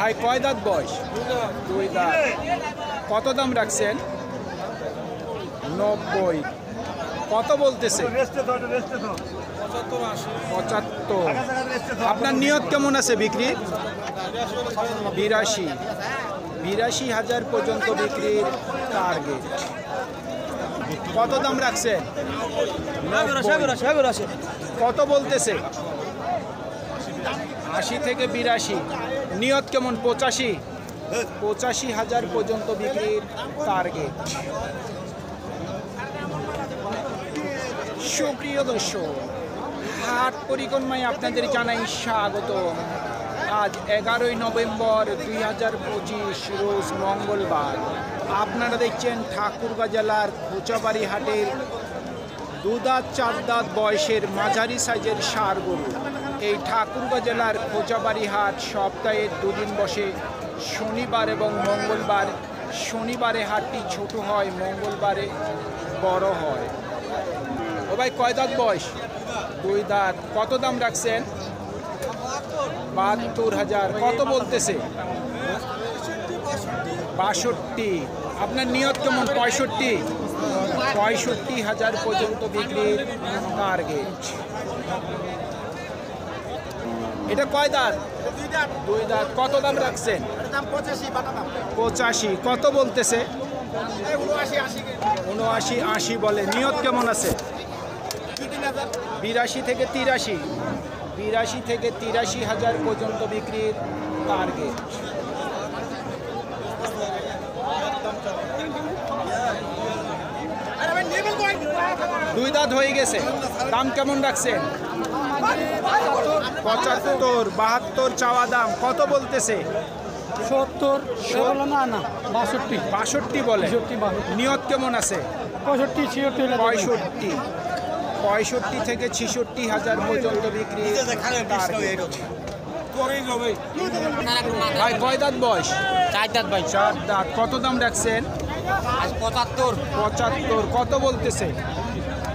ভাই কয় দাঁত বয়স? 2 দাঁত। কত দাম রাখছেন? 90। কত বলতেছে? 75। আপনার নিয়ত কেমন আছে বিক্রি? 82,000 পর্যন্ত বিক্রির টার্গেট। কত দাম রাখছেন? 90। কত বলতেছে? 80 থেকে 82। নিয়ত কেমন? 85,000 পর্যন্ত বিক্রির টার্গেট। সুপ্রিয় দর্শক, হাট পরিক্রমায় আপনাদের জানাই স্বাগত। আজ 11ই নভেম্বর 2025 রোজ মঙ্গলবার। আপনারা দেখছেন ঠাকুরগাঁ জেলার খোঁচাবাড়ি হাটের 2 দাঁত 4 দাঁত বয়সের মাঝারি সাইজের ষাঁড় গরু। এই ঠাকুরগাঁ জেলার খোঁচাবাড়ি হাট সপ্তাহে 2 দিন বসে, শনিবার এবং মঙ্গলবার। শনিবারে হাটটি ছোট হয়, মঙ্গলবারে বড় হয়। ও ভাই কয় দাঁত বয়স? 2 দাঁত। কত দাম রাখছেন? 72,000। কত বলতেছে? 62। আপনার নিয়ত কেমন? 65,000 পর্যন্ত বিক্রির টার্গেট। এটা কয় দাঁত? 2 দাঁত। কত দাম রাখছেন? 85। কত বলতেছে? 79-80 বলে। নিয়ত কেমন আছে? 82 থেকে 83,000 পর্যন্ত বিক্রির টার্গেট। দুই দাঁত হয়ে গেছে। দাম কেমন রাখছেন? 75, 72 চাওয়া দাম। কত বলতেছে? 70। না 62 বলে। নিয়ত কেমন আছে? 65 থেকে 66,000 পর্যন্ত বিক্রি। ভাই কয় দাঁত বয়স? 4 দাঁত ভাই। 4 দাঁত। কত দাম রাখছেন? 75। কত বলতেছে?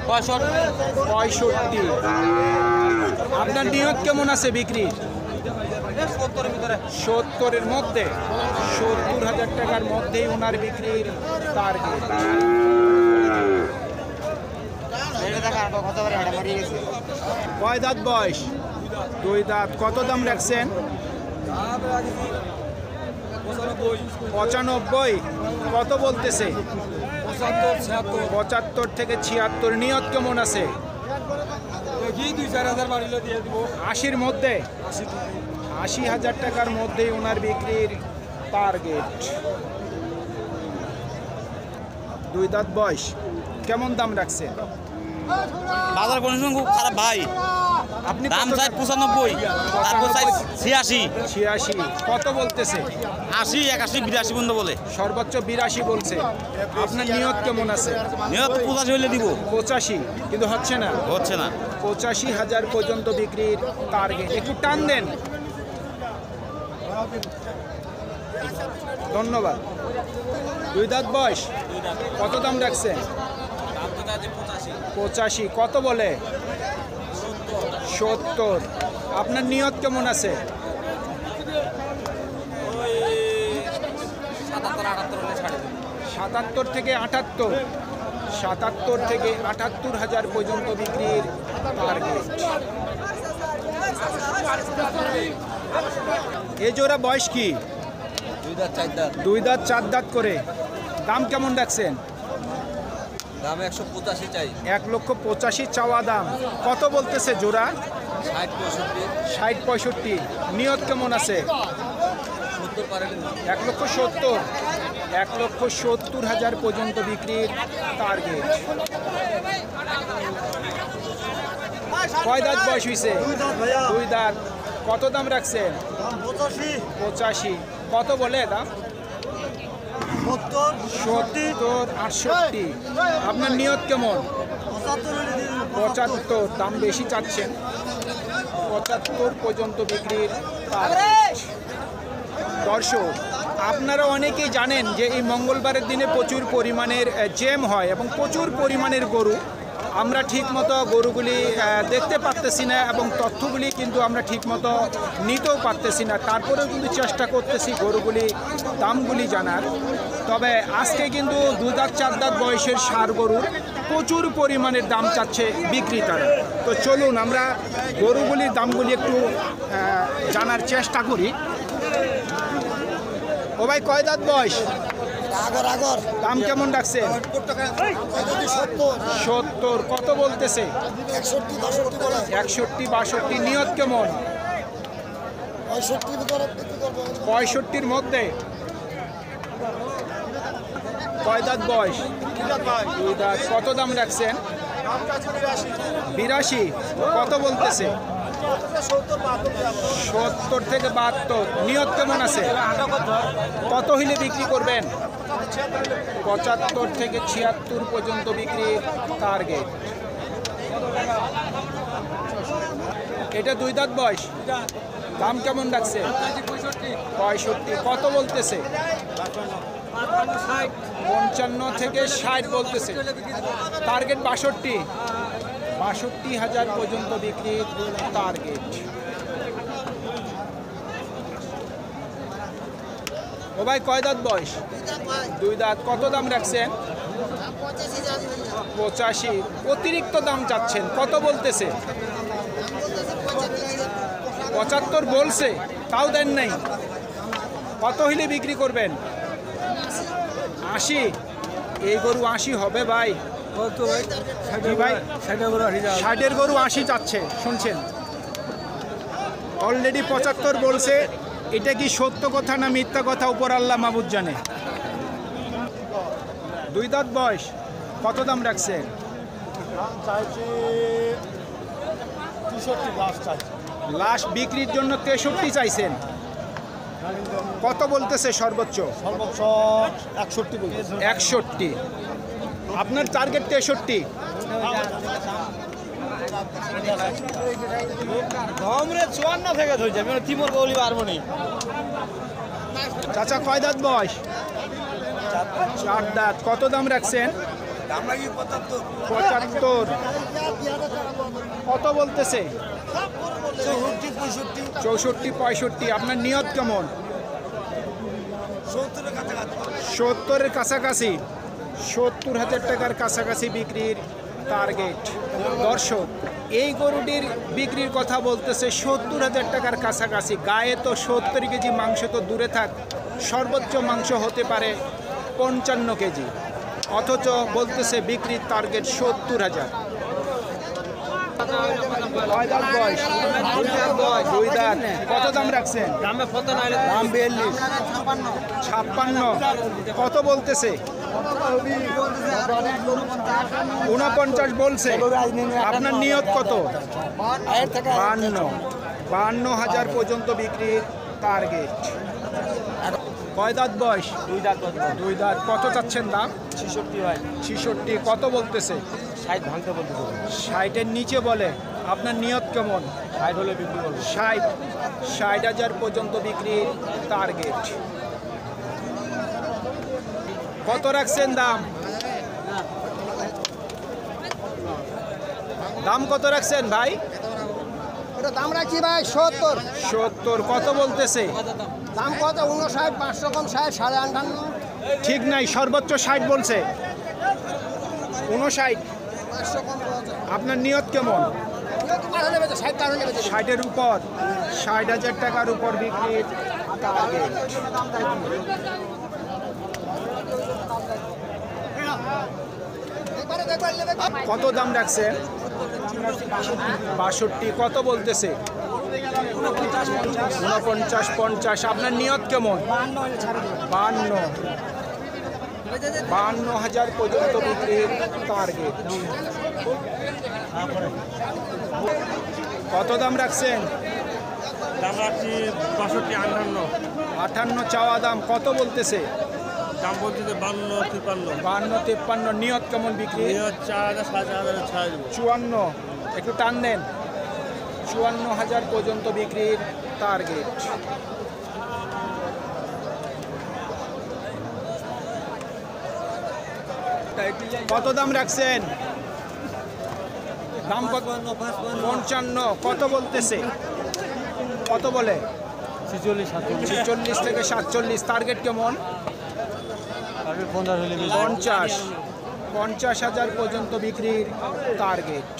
65। আপনার নিয়ত কেমন আছে বিক্রি? 70-এর মধ্যে। 70,000 টাকার মধ্যেই ওনার বিক্রির টার্গেট। কয় দাঁত বয়স? 2 দাঁত। কত দাম রাখছেন? 95। কত বলতেছে? 75 থেকে 76। নিয়ত কেমন আছে? 80-র মধ্যে। 80,000 টাকার মধ্যেই ওনার বিক্রির টার্গেট। 2 দাঁত বয়স। কেমন দাম রাখছেন? বাজার কন্ডিশন খুব খারাপ ভাই। আপনি দাম চাই 95, তারপর চাই 86। কত বলতেছে? 80, 81, 82 পর্যন্ত বলে। সর্বোচ্চ 82 বলছে। আপনার নিয়ত কেমন আছে? নিয়ত 85 হইলে দিব। 85, কিন্তু হচ্ছে না। 85,000 পর্যন্ত বিক্রির টার্গেট। একটু টান দেন। ধন্যবাদ। 2 দাঁত বয়স। কত দাম রাখছেন? 85। কত বলে? 70। আপনার নিয়ত কেমন আছে? 77 থেকে 78। 77 থেকে 78,000 পর্যন্ত বিক্রির টার্গেট। এ জোড়া বয়স কি? 2 দাঁত 4 দাঁত করে। দাম কেমন রাখছেন? দাম 185 চাই। 1,85,000 চাওয়া দাম। কত বলতেছে জোড়া? 60-65। নিয়ত কেমন আছে? 1,70,000। 1,70,000 পর্যন্ত বিক্রির টার্গেট। কয় দাঁত বয়স হয়েছে? 2 দাঁত। কত দাম রাখছেন? 85। কত বলে দাম? 70-68। আপনার নিয়ত কেমন? 75। দাম বেশি চাচ্ছেন। 75 পর্যন্ত বিক্রির টার্গেট। দর্শক, আপনারা অনেকেই জানেন যে এই মঙ্গলবারের দিনে প্রচুর পরিমাণের জ্যাম হয় এবং প্রচুর পরিমাণের গরু আমরা ঠিকমতো গরুগুলি দেখতে পারতেছি না এবং তথ্যগুলি কিন্তু আমরা ঠিকমতো নিতেও পারতেছি না, তারপরেও কিন্তু চেষ্টা করতেছি গরুগুলি দামগুলি জানার। তবে আজকে কিন্তু 2 দাঁত 4 দাঁত বয়সের ষাঁড় গরুর প্রচুর পরিমাণের দাম চাচ্ছে বিক্রেতারা। তো চলুন আমরা গরুগুলির দামগুলি একটু জানার চেষ্টা করি। ও ভাই, কয় দাঁত বয়স? দাম কেমন রাখছেন? 70। কত বলতেছে? 61-62। নিয়ত কেমন? 65-র মধ্যে। কয় দাঁত বয়স? 2 দাঁত। কত দাম রাখছেন? 82। কত বলতেছে? 70 থেকে 72। নিয়ত কেমন আছে? কত হইলে বিক্রি করবেন? 75 থেকে 76 পর্যন্ত বিক্রির টার্গেট। এটা 2 দাঁত বয়স। দাম কেমন রাখছে? 65। কত বলতেছে? 55 থেকে 60 বলতেছে। টার্গেট 62,000 পর্যন্ত বিক্রির টার্গেট। ও ভাই, কয় দাঁত বয়স? 2 দাঁত। কত দাম রাখছেন? 85। অতিরিক্ত দাম চাচ্ছেন, কত বলতেছে? 75 বলছে, তাও দেন নাই। কত হইলে বিক্রি করবেন? 80। এই গরু 80 হবে ভাই? ভাই 60-এর গরু 80 চাচ্ছে, শুনছেন? অলরেডি 75 বলছে। এটা কি সত্য কথা না মিথ্যা কথা উপর আল্লাহ মাহবুব জানে। 2 দাঁত বয়স। কত দাম রাখছে? লাস্ট বিক্রির জন্য 63 চাইছেন। কত বলতেছে সর্বোচ্চ? 61। আপনার টার্গেট 63। চাচা, কয় দাঁত বয়স? 4 দাঁত। কত দাম রাখছেন? 75। কত বলতেছে? 64-65। আপনার নিয়ত কেমন? 70-এর কাছাকাছি। 70,000 টাকার কাছাকাছি বিক্রির টার্গেট। দর্শক, এই গরুটির বিক্রির কথা বলতেছে 70,000 টাকার কাছাকাছি। গায়ে তো 70 কেজি মাংস তো দূরে থাক, সর্বোচ্চ মাংস হতে পারে 55 কেজি, অথচ বলতেছে বিক্রির টার্গেট 70,000। কয় দাঁত বয়স? 2 দাঁত। কত দাম রাখছেন? দাম 42। 56। কত বলতেছে? 49 বলছে। আপনার নিয়ত কত? 52,000 পর্যন্ত বিক্রির টার্গেট। কয় দাঁত বয়স? 2 দাঁত। কত চাচ্ছেন দাম? 66। কত বলতেছে? 60 ভাঙতে বলতেছে। 60-এর নিচে বলে। আপনার নিয়ত কেমন? 60 হলে বিক্রি করবো। 60,000 পর্যন্ত বিক্রির টার্গেট। কত রাখছেন দাম? দাম কত রাখছেন ভাই? দাম রাখছি ভাই 70। 70। কত বলতেছে? দাম কত? 59, 500 কম 60, 58। ঠিক নাই, সর্বোচ্চ 60 বলছে। 59। 500 কম। আপনার নিয়ত কেমন? 60-এর উপর। 60,000 টাকার উপর বিক্রির টার্গেট। কত দাম রাখছেন? 62। কত বলতেছে? 49-50। আপনার নিয়ত কেমন? 52,000 পর্যন্ত বিক্রির টার্গেট। কত দাম রাখছেন? দাম রাখছি 62, 58 চাওয়া দাম। কত বলতেছে? দাম বলতেছে 52, 53। 52-53। নিয়ত কেমন বিক্রি? 4,000, 7,000 ছাড় দেবো। 54। একটু টান দেন। 54,000 পর্যন্ত বিক্রির টার্গেট। কত দাম রাখছেন? দাম কত? 55। কত বলতেছে? কত বলে? 46 থেকে 47। টার্গেট কেমন? 50,000 পর্যন্ত বিক্রির টার্গেট।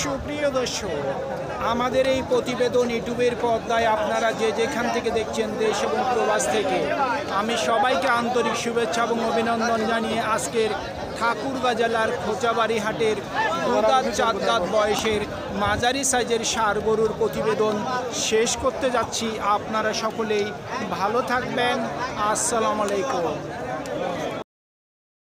সুপ্রিয় দর্শক, আমাদের এই প্রতিবেদন ইউটিউবের পর্দায় আপনারা যে যেখান থেকে দেখছেন, দেশ এবং প্রবাস থেকে, আমি সবাইকে আন্তরিক শুভেচ্ছা এবং অভিনন্দন জানিয়ে আজকের ঠাকুরগাঁ জেলার খোঁচাবাড়ি হাটের 2 দাঁত 4 দাঁত বয়সের মাঝারি সাইজের ষাঁড় গরুর প্রতিবেদন শেষ করতে যাচ্ছি। আপনারা সকলেই ভালো থাকবেন। আসসালামু আলাইকুম।